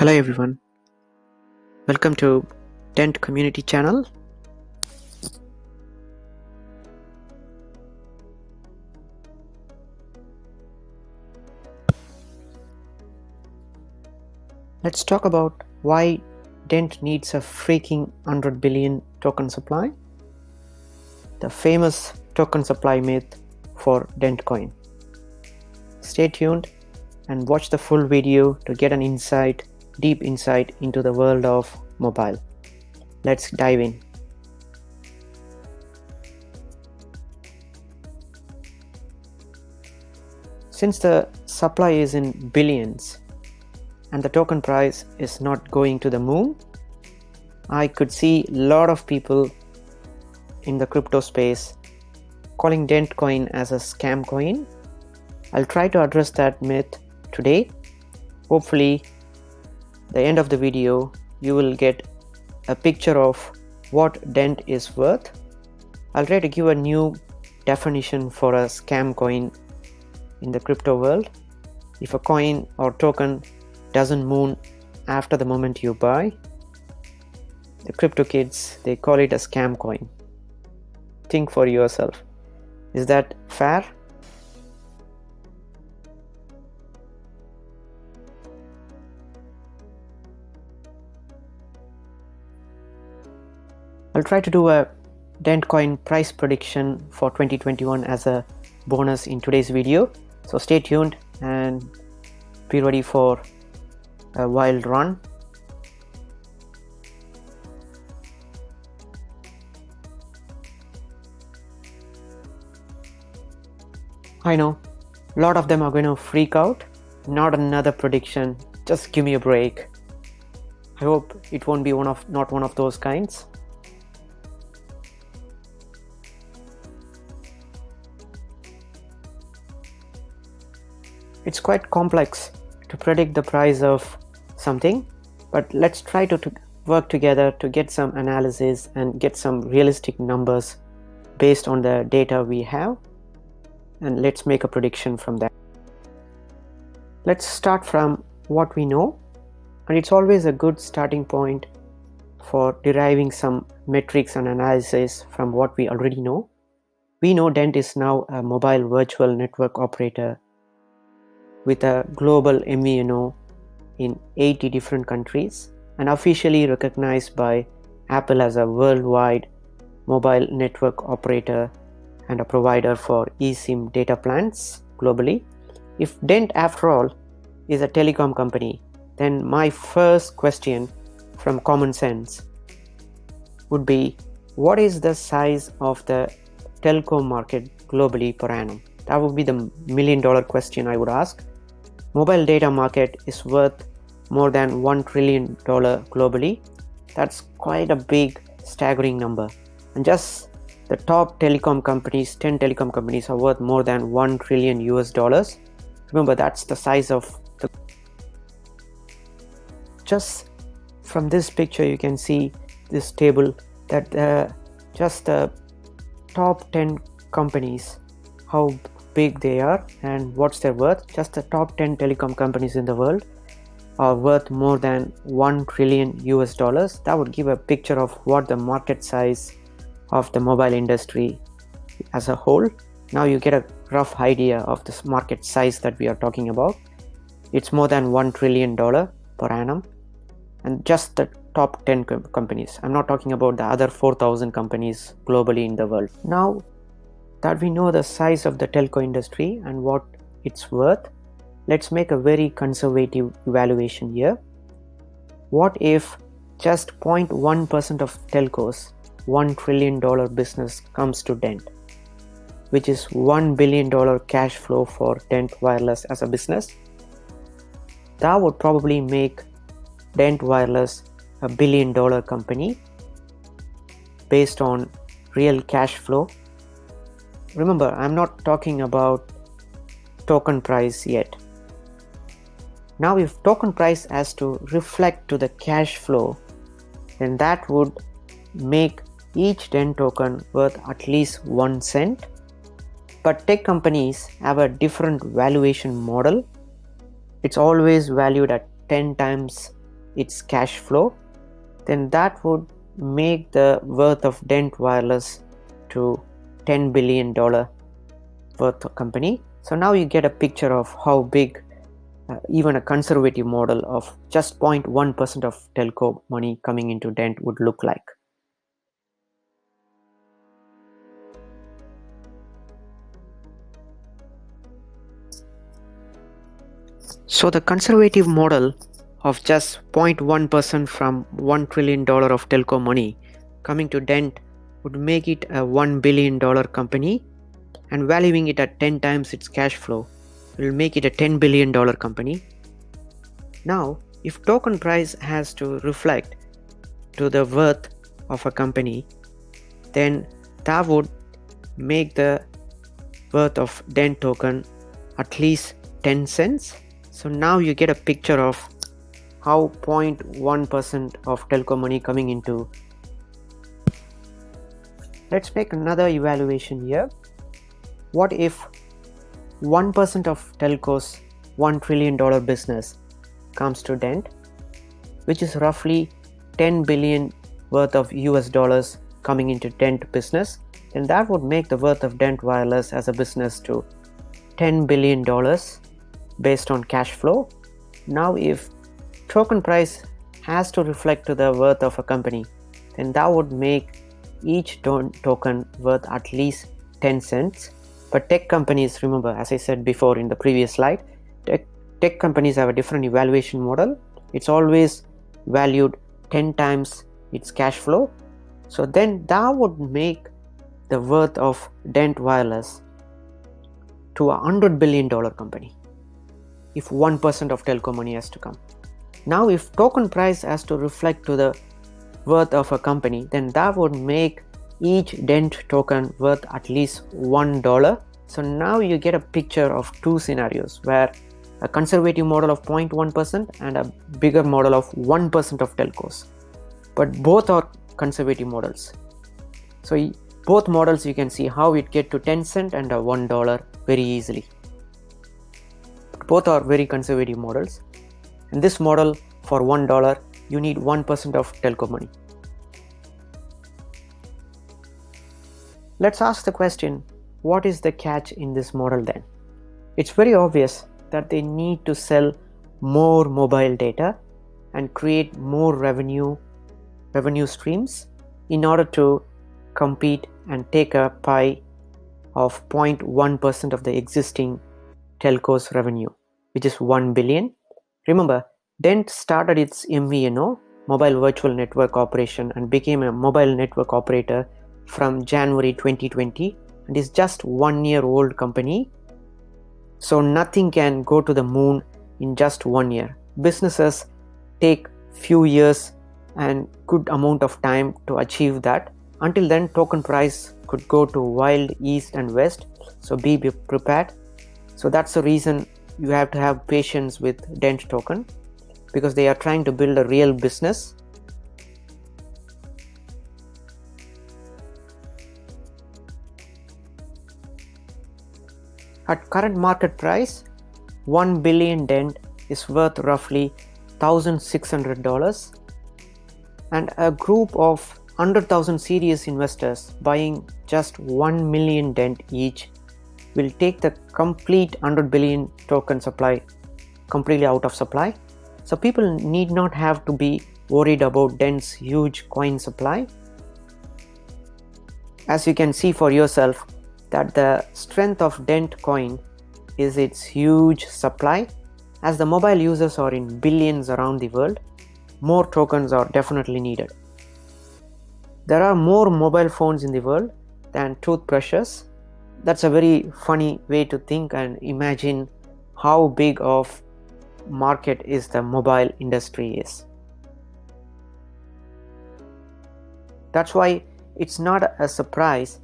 Hello everyone, welcome to DENT community channel. Let's talk about why DENT needs a freaking 100 billion token supply. The famous token supply myth for DENT coin. Stay tuned and watch the full video to get an deep insight into the world of mobile. Let's dive in. Since the supply is in billions and the token price is not going to the moon, I could see a lot of people in the crypto space calling DENT coin as a scam coin. I'll try to address that myth today. Hopefully, the end of the video, you will get a picture of what DENT is worth. I'll try to give a new definition for a scam coin in the crypto world. If a coin or token doesn't moon after the moment you buy, the crypto kids, they call it a scam coin. Think for yourself. Is that fair? I'll try to do a DENT coin price prediction for 2021 as a bonus in today's video. So stay tuned and be ready for a wild run. I know a lot of them are going to freak out. Not another prediction, just give me a break. I hope it won't be not one of those kinds. It's quite complex to predict the price of something, but let's try to work together to get some analysis and get some realistic numbers based on the data we have, and let's make a prediction from that. Let's start from what we know, and it's always a good starting point for deriving some metrics and analysis from what we already know. We know DENT is now a mobile virtual network operator with a global MVNO in 80 different countries and officially recognized by Apple as a worldwide mobile network operator and a provider for eSIM data plans globally. If DENT, after all, is a telecom company, then my first question from common sense would be, what is the size of the telco market globally per annum? That would be the million-dollar question I would ask. Mobile data market is worth more than $1 trillion globally. That's quite a big, staggering number. And just the top telecom companies, 10 telecom companies, are worth more than $1 trillion US. Remember, that's the size of the... Just from this picture, you can see this table that just the top 10 companies, how big they are and what's their worth. Just the top 10 telecom companies in the world are worth more than $1 trillion US. That would give a picture of what the market size of the mobile industry as a whole. Now you get a rough idea of this market size that we are talking about. It's more than $1 trillion per annum, and just the top 10 companies. I'm not talking about the other 4,000 companies globally in the world. Now that we know the size of the telco industry and what it's worth, let's make a very conservative evaluation here. What if just 0.1% of telcos $1 trillion business comes to DENT, which is $1 billion cash flow for DENT Wireless as a business? That would probably make DENT Wireless a $1 billion company based on real cash flow. Remember, I'm not talking about token price yet. Now, if token price has to reflect to the cash flow, then that would make each DENT token worth at least 1 cent. But tech companies have a different valuation model. It's always valued at 10 times its cash flow, then that would make the worth of DENT Wireless to $10 billion worth of company. So now you get a picture of how big even a conservative model of just 0.1% of telco money coming into DENT would look like. So the conservative model of just 0.1% from $1 trillion of telco money coming to DENT would make it a $1 billion company, and valuing it at 10 times its cash flow will make it a $10 billion company. Now, if token price has to reflect to the worth of a company, then that would make the worth of DENT token at least 10 cents. So now you get a picture of how 0.1% of telco money coming into. Let's make another evaluation here. What if 1% of telco's $1 trillion business comes to DENT, which is roughly 10 billion worth of US dollars coming into DENT business, then that would make the worth of DENT Wireless as a business to $10 billion based on cash flow. Now if token price has to reflect to the worth of a company, then that would make each token worth at least 10 cents. But tech companies, remember, as I said before in the previous slide, tech companies have a different evaluation model. It's always valued 10 times its cash flow. So then that would make the worth of DENT Wireless to a $100 billion company if 1% of telco money has to come. Now if token price has to reflect to the worth of a company, then that would make each DENT token worth at least $1. So now you get a picture of two scenarios where a conservative model of 0.1% and a bigger model of 1% of telcos. But both are conservative models. So both models you can see how it get to 10 cent and a $1 very easily. Both are very conservative models. In this model for $1 you need 1% of telco money. Let's ask the question, what is the catch in this model then? It's very obvious that they need to sell more mobile data and create more revenue streams in order to compete and take a pie of 0.1% of the existing telco's revenue, which is 1 billion. Remember, DENT started its MVNO, Mobile Virtual Network Operation, and became a mobile network operator from January 2020 and is just 1 year old company. So nothing can go to the moon in just 1 year. Businesses take few years and good amount of time to achieve that. Until then, token price could go to wild east and west. So be prepared. So that's the reason you have to have patience with DENT token, because they are trying to build a real business. At current market price, 1 billion DENT is worth roughly $1,600, and a group of 100,000 serious investors buying just 1 million DENT each will take the complete 100 billion token supply completely out of supply. So people need not have to be worried about DENT's huge coin supply. As you can see for yourself, that the strength of DENT coin is its huge supply. As the mobile users are in billions around the world, more tokens are definitely needed. There are more mobile phones in the world than toothbrushes. That's a very funny way to think and imagine how big of market is the mobile industry is. That's why it's not a surprise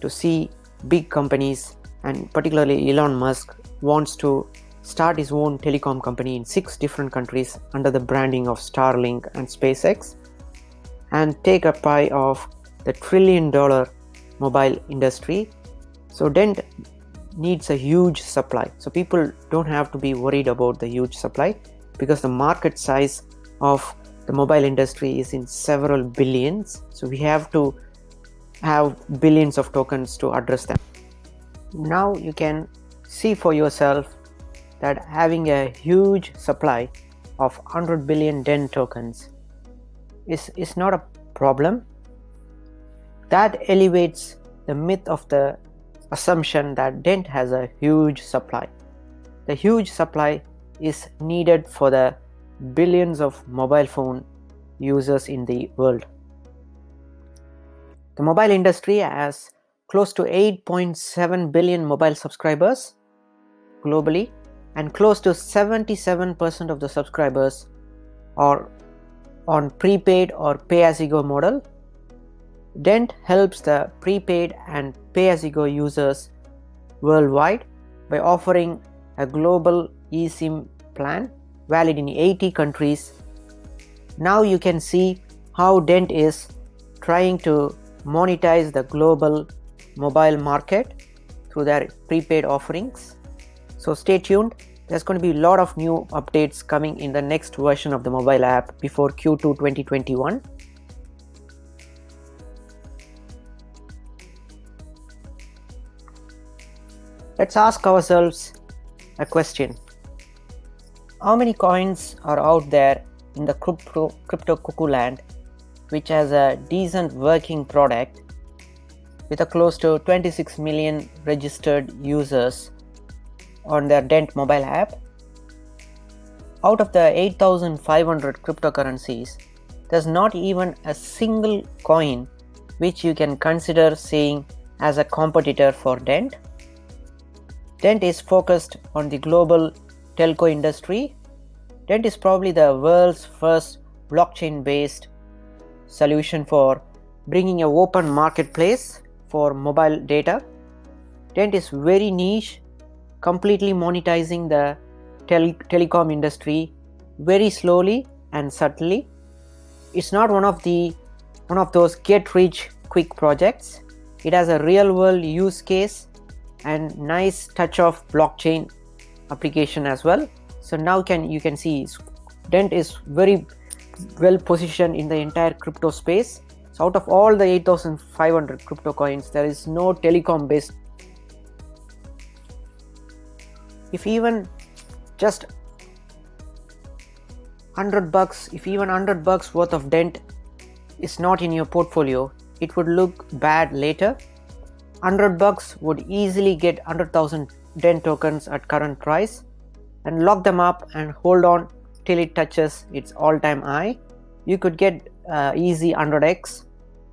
to see big companies, and particularly Elon Musk wants to start his own telecom company in 6 different countries under the branding of Starlink and SpaceX, and take a pie of the $1 trillion mobile industry. So DENT needs a huge supply. So people don't have to be worried about the huge supply, because the market size of the mobile industry is in several billions, so we have to have billions of tokens to address them. Now you can see for yourself that having a huge supply of 100 billion DENT tokens is not a problem. That elevates the myth of the assumption that DENT has a huge supply. The huge supply is needed for the billions of mobile phone users in the world. The mobile industry has close to 8.7 billion mobile subscribers globally, and close to 77% of the subscribers are on prepaid or pay-as-you-go model. DENT helps the prepaid and pay-as-you-go users worldwide by offering a global eSIM plan valid in 80 countries. Now you can see how DENT is trying to monetize the global mobile market through their prepaid offerings. So stay tuned. There's going to be a lot of new updates coming in the next version of the mobile app before Q2 2021. Let's ask ourselves a question. How many coins are out there in the crypto cuckoo land which has a decent working product with a close to 26 million registered users on their DENT mobile app? Out of the 8,500 cryptocurrencies, there's not even a single coin which you can consider saying as a competitor for DENT. DENT is focused on the global telco industry. DENT is probably the world's first blockchain-based solution for bringing an open marketplace for mobile data. DENT is very niche, completely monetizing the telecom industry very slowly and subtly. It's not one of those get-rich-quick projects. It has a real-world use case and nice touch of blockchain application as well. So now you can see DENT is very well positioned in the entire crypto space. So out of all the 8,500 crypto coins, there is no telecom based. If even just $100, if even $100 worth of DENT is not in your portfolio, it would look bad later. $100 would easily get 100,000 DENT tokens at current price and lock them up and hold on till it touches its all-time high. You could get easy 100x.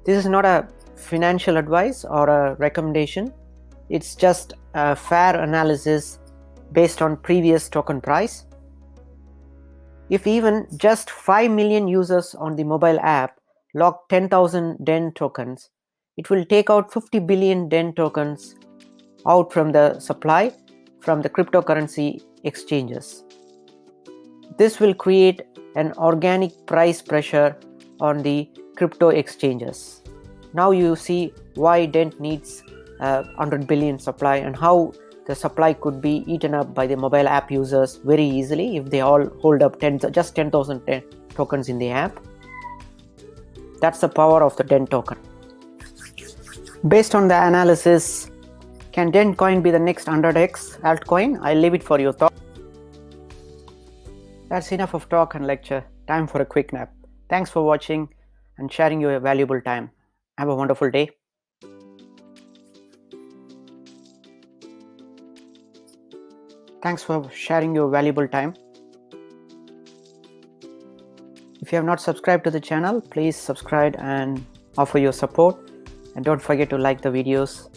This is not a financial advice or a recommendation. It's just a fair analysis based on previous token price. If even just 5 million users on the mobile app lock 10,000 DENT tokens, it will take out 50 billion DENT tokens out from the supply from the cryptocurrency exchanges. This will create an organic price pressure on the crypto exchanges. Now you see why DENT needs 100 billion supply and how the supply could be eaten up by the mobile app users very easily if they all hold up just 10,000 tokens in the app. That's the power of the DENT token. Based on the analysis, can DENT coin be the next 100x altcoin? I'll leave it for your thought. That's enough of talk and lecture. Time for a quick nap. Thanks for watching and sharing your valuable time. Have a wonderful day. Thanks for sharing your valuable time. If you have not subscribed to the channel, please subscribe and offer your support. And don't forget to like the videos.